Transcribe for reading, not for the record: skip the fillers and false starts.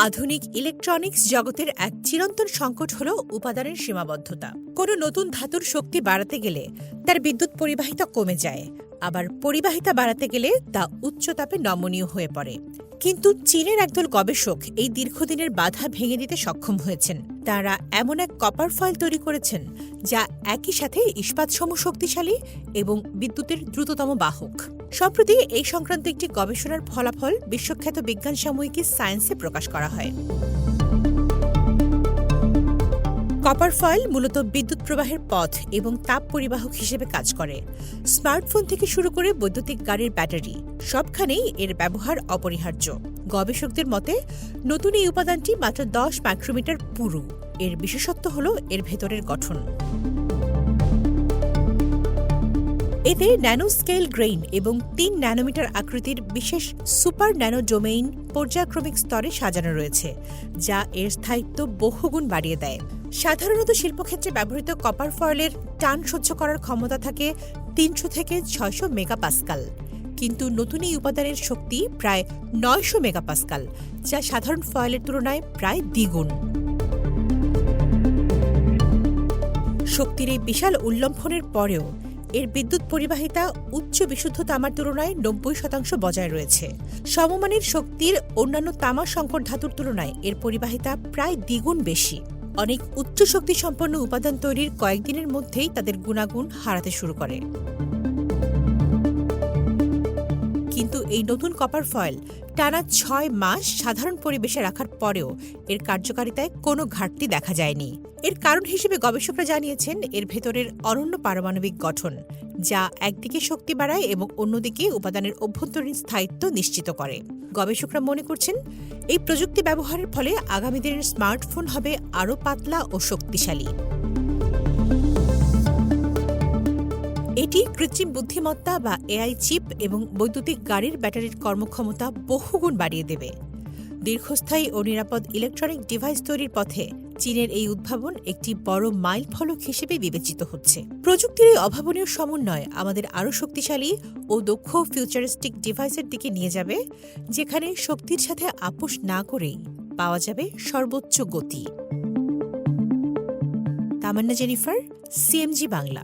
আধুনিক ইলেকট্রনিক্স জগতের এক চিরন্তন সংকট হল উপাদানের সীমাবদ্ধতা। কোনো নতুন ধাতুর শক্তি বাড়াতে গেলে তার বিদ্যুৎ পরিবাহিতা কমে যায়, আবার পরিবাহিতা বাড়াতে গেলে তা উচ্চতাপে নমনীয় হয়ে পড়ে। কিন্তু চীনের একদল গবেষক এই দীর্ঘদিনের বাধা ভেঙে দিতে সক্ষম হয়েছেন। তারা এমন এক কপার ফয়েল তৈরি করেছেন যা একই সাথে ইস্পাতসম শক্তিশালী এবং বিদ্যুতের দ্রুততম বাহক। সম্প্রতি এই সংক্রান্ত একটি গবেষণার ফলাফল বিশ্বখ্যাত বিজ্ঞান সাময়িকী সায়েন্সে প্রকাশ করা হয়। কপার ফয়েল মূলত বিদ্যুৎ প্রবাহের পথ এবং তাপ পরিবাহক হিসেবে কাজ করে। স্মার্টফোন থেকে শুরু করে বৈদ্যুতিক গাড়ির ব্যাটারি সবখানেই এর ব্যবহার অপরিহার্য। গবেষকদের মতে নতুন এই উপাদানটি মাত্র 10 মাইক্রোমিটার পুরু। এর বিশেষত্ব হল এর ভেতরের গঠন। এতে ন্যানো স্কেল গ্রেইন এবং 3 ন্যানোমিটার আকৃতির বিশেষ সুপার ন্যানো ডোমেইন পর্যায়ক্রমিক স্তরে সাজানো রয়েছে, যা এর স্থায়িত্ব বহুগুণ বাড়িয়ে দেয়। সাধারণত শিল্পক্ষেত্রে ব্যবহৃত কপার ফয়েলের টান সহ্য করার ক্ষমতা থাকে 300 থেকে 600 মেগাপাস্কাল, কিন্তু নতুন এই উপাদানের শক্তি প্রায় 900 মেগাপাস্কাল, যা সাধারণ ফয়েলের তুলনায় প্রায় দ্বিগুণ। শক্তির এই বিশাল উল্লম্ফনের পরেও এর বিদ্যুৎ পরিবাহিতা উচ্চ বিশুদ্ধ তামার তুলনায় 90% বজায় রয়েছে। সমমানের শক্তির অন্যান্য তামা সংকর ধাতুর তুলনায় এর পরিবাহিতা প্রায় দ্বিগুণ বেশি। অনেক উচ্চ শক্তি সম্পন্ন উপাদান তৈরির কয়েকদিনের মধ্যেই তাদের গুণাগুণ হারাতে শুরু করে। কিন্তু এই নতুন কপার ফয়েল টানা 6 মাস সাধারণ পরিবেশে রাখার পরেও এর কার্যকারিতায় কোনো ঘাটতি দেখা যায়নি। এর কারণ হিসেবে গবেষকরা জানিয়েছেন এর ভেতরের অনন্য পারমাণবিক গঠন, যা একদিকে শক্তি বাড়ায় এবং অন্যদিকে উপাদানের অভ্যন্তরীণ স্থায়িত্ব নিশ্চিত করে। গবেষকরা মনে করছেন এই প্রযুক্তি ব্যবহারের ফলে আগামী দিনের স্মার্টফোন হবে আরও পাতলা ও শক্তিশালী। এটি কৃত্রিম বুদ্ধিমত্তা বা এআই চিপ এবং বৈদ্যুতিক গাড়ির ব্যাটারির কর্মক্ষমতা বহুগুণ বাড়িয়ে দেবে। দীর্ঘস্থায়ী ও নিরাপদ ইলেকট্রনিক ডিভাইস তৈরির পথে চীনের এই উদ্ভাবন একটি বড় মাইল ফলক হিসেবে বিবেচিত হচ্ছে। প্রযুক্তির এই অভাবনীয় সমন্বয় আমাদের আরও শক্তিশালী ও দক্ষ ফিউচারিস্টিক ডিভাইসের দিকে নিয়ে যাবে, যেখানে শক্তির সাথে আপোষ না করেই পাওয়া যাবে সর্বোচ্চ গতি। তামান্না জেনিফার, সিএমজি বাংলা।